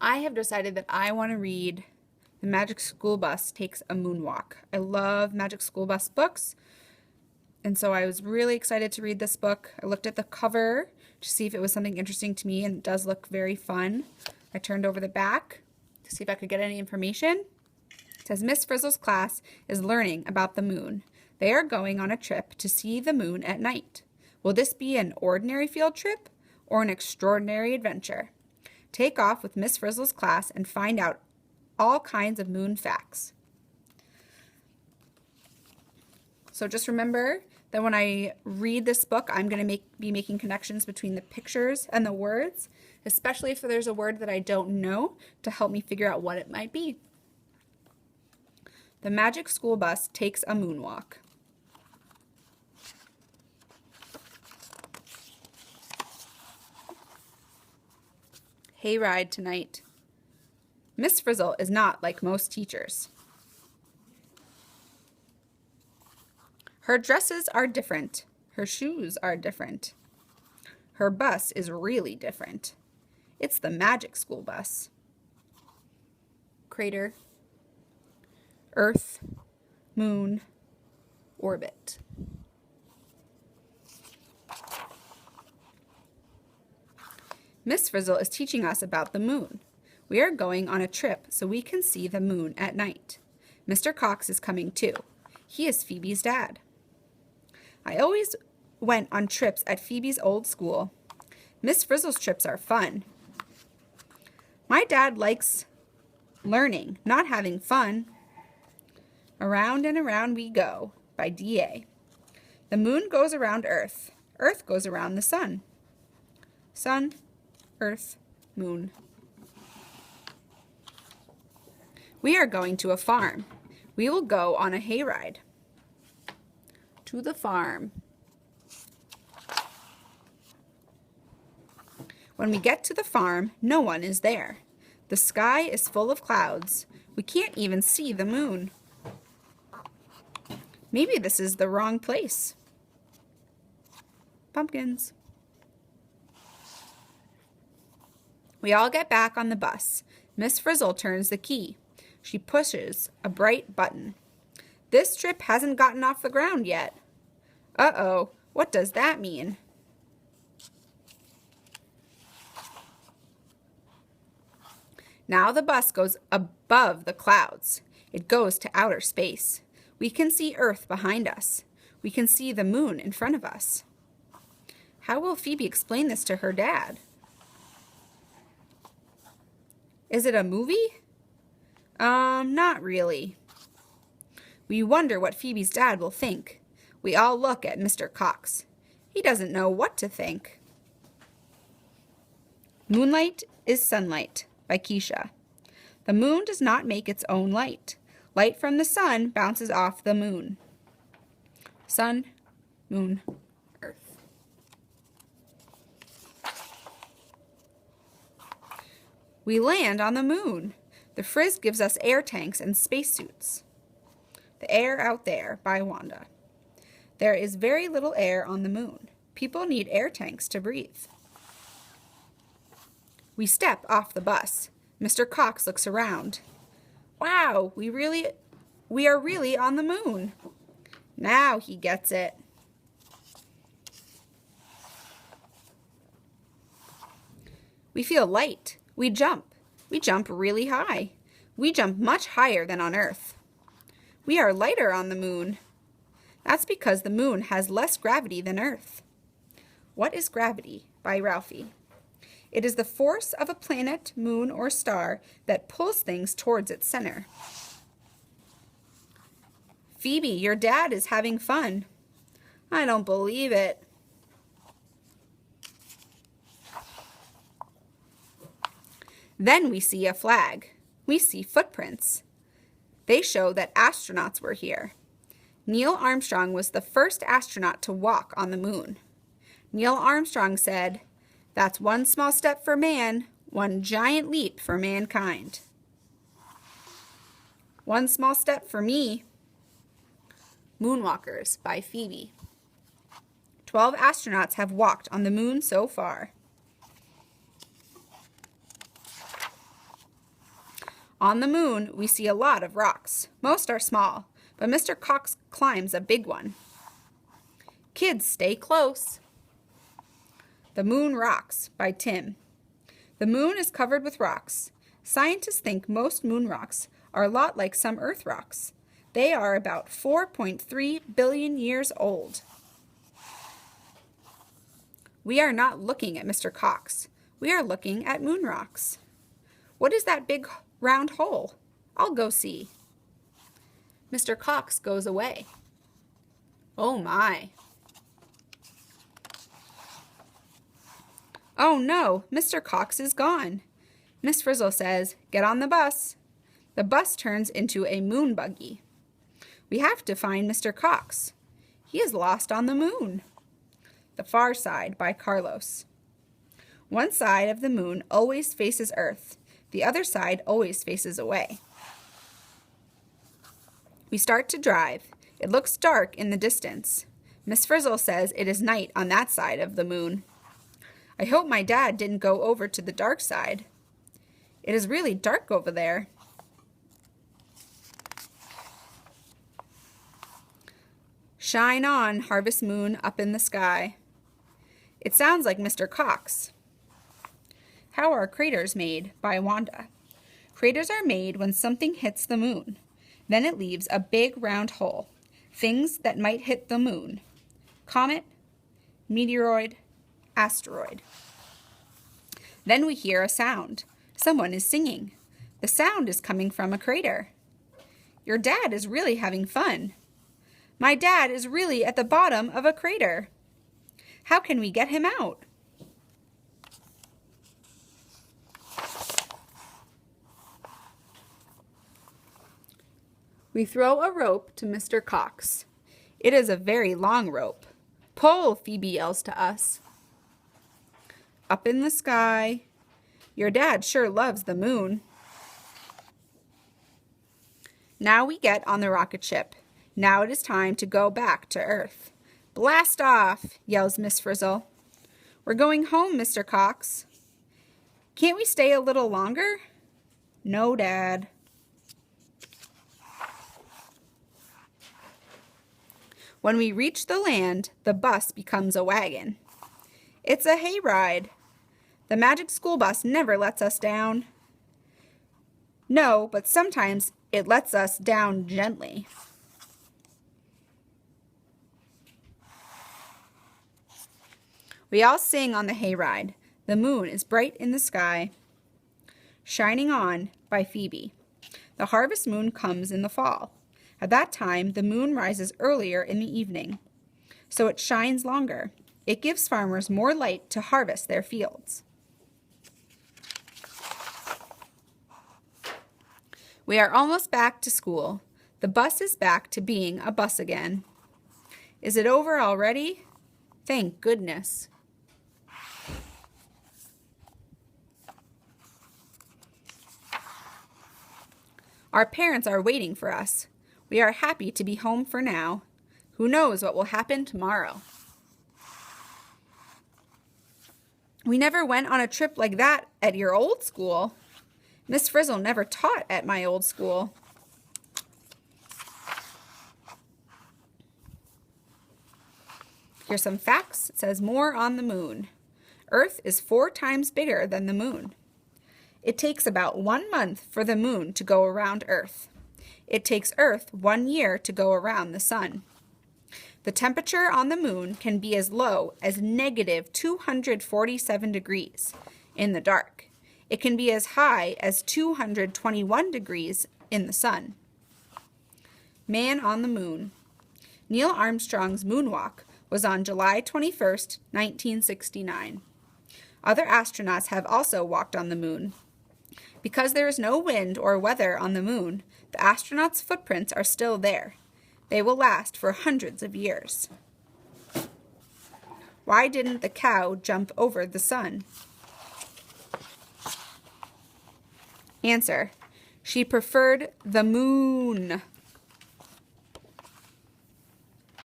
I have decided that I want to read The Magic School Bus Takes a Moonwalk. I love Magic School Bus books, and so I was really excited to read this book. I looked at the cover to see if it was something interesting to me, and it does look very fun. I turned over the back to see if I could get any information. It says, Miss Frizzle's class is learning about the moon. They are going on a trip to see the moon at night. Will this be an ordinary field trip or an extraordinary adventure? Take off with Miss Frizzle's class and find out all kinds of moon facts. So just remember that when I read this book, I'm going to be making connections between the pictures and the words, especially if there's a word that I don't know, to help me figure out what it might be. The Magic School Bus Takes a Moonwalk. Hayride tonight. Miss Frizzle is not like most teachers. Her dresses are different. Her shoes are different. Her bus is really different. It's the Magic School Bus. Crater, Earth, Moon, Orbit. Miss Frizzle is teaching us about the moon. We are going on a trip so we can see the moon at night. Mr. Cox is coming too. He is Phoebe's dad. I always went on trips at Phoebe's old school. Miss Frizzle's trips are fun. My dad likes learning, not having fun. Around and around we go, by D.A. The moon goes around Earth. Earth goes around the sun. Sun, Earth, Moon. We are going to a farm. We will go on a hayride. To the farm. When we get to the farm, no one is there. The sky is full of clouds. We can't even see the moon. Maybe this is the wrong place. Pumpkins. We all get back on the bus. Miss Frizzle turns the key. She pushes a bright button. This trip hasn't gotten off the ground yet. Uh-oh, what does that mean? Now the bus goes above the clouds. It goes to outer space. We can see Earth behind us. We can see the moon in front of us. How will Phoebe explain this to her dad? Is it a movie? Not really. We wonder what Phoebe's dad will think. We all look at Mr. Cox. He doesn't know what to think. Moonlight is Sunlight by Keisha. The moon does not make its own light. Light from the sun bounces off the moon. Sun, moon, Earth. We land on the moon. The Frizz gives us air tanks and spacesuits. The Air Out There by Wanda. There is very little air on the moon. People need air tanks to breathe. We step off the bus. Mr. Cox looks around. Wow, we are really on the moon. Now he gets it. We feel light. We jump. We jump really high. We jump much higher than on Earth. We are lighter on the moon. That's because the moon has less gravity than Earth. What is gravity? By Ralphie. It is the force of a planet, moon, or star that pulls things towards its center. Phoebe, your dad is having fun. I don't believe it. Then we see a flag. We see footprints. They show that astronauts were here. Neil Armstrong was the first astronaut to walk on the moon. Neil Armstrong said, "That's one small step for man, one giant leap for mankind." One small step for me. Moonwalkers by Phoebe. 12 astronauts have walked on the moon so far. On the moon, we see a lot of rocks. Most are small, but Mr. Cox climbs a big one. Kids, stay close. The Moon Rocks by Tim. The moon is covered with rocks. Scientists think most moon rocks are a lot like some Earth rocks. They are about 4.3 billion years old. We are not looking at Mr. Cox. We are looking at moon rocks. What is that big round hole? I'll go see. Mr. Cox goes away. Oh my. Oh no, Mr. Cox is gone. Miss Frizzle says, "Get on the bus." The bus turns into a moon buggy. We have to find Mr. Cox. He is lost on the moon. The Far Side by Carlos. One side of the moon always faces Earth. The other side always faces away. We start to drive. It looks dark in the distance. Miss Frizzle says it is night on that side of the moon. I hope my dad didn't go over to the dark side. It is really dark over there. Shine on, harvest moon up in the sky. It sounds like Mr. Cox. How are craters made? By Wanda. Craters are made when something hits the moon. Then it leaves a big round hole. Things that might hit the moon. Comet, meteoroid, asteroid. Then we hear a sound. Someone is singing. The sound is coming from a crater. Your dad is really having fun. My dad is really at the bottom of a crater. How can we get him out? We throw a rope to Mr. Cox. It is a very long rope. Pull, Phoebe yells to us. Up in the sky. Your dad sure loves the moon. Now we get on the rocket ship. Now it is time to go back to Earth. Blast off, yells Miss Frizzle. We're going home, Mr. Cox. Can't we stay a little longer? No, Dad. When we reach the land, the bus becomes a wagon. It's a hayride. The magic school bus never lets us down. No, but sometimes it lets us down gently. We all sing on the hayride. The moon is bright in the sky. Shining On by Phoebe. The harvest moon comes in the fall. At that time, the moon rises earlier in the evening, so it shines longer. It gives farmers more light to harvest their fields. We are almost back to school. The bus is back to being a bus again. Is it over already? Thank goodness. Our parents are waiting for us. We are happy to be home for now. Who knows what will happen tomorrow? We never went on a trip like that at your old school. Miss Frizzle never taught at my old school. Here's some facts. It says more on the moon. Earth is 4 times bigger than the moon. It takes about 1 month for the moon to go around Earth. It takes Earth 1 year to go around the sun. The temperature on the moon can be as low as negative 247 degrees in the dark. It can be as high as 221 degrees in the sun. Man on the moon. Neil Armstrong's moonwalk was on July 21st, 1969. Other astronauts have also walked on the moon. Because there is no wind or weather on the moon, the astronauts' footprints are still there. They will last for hundreds of years. Why didn't the cow jump over the sun? Answer: she preferred the moon.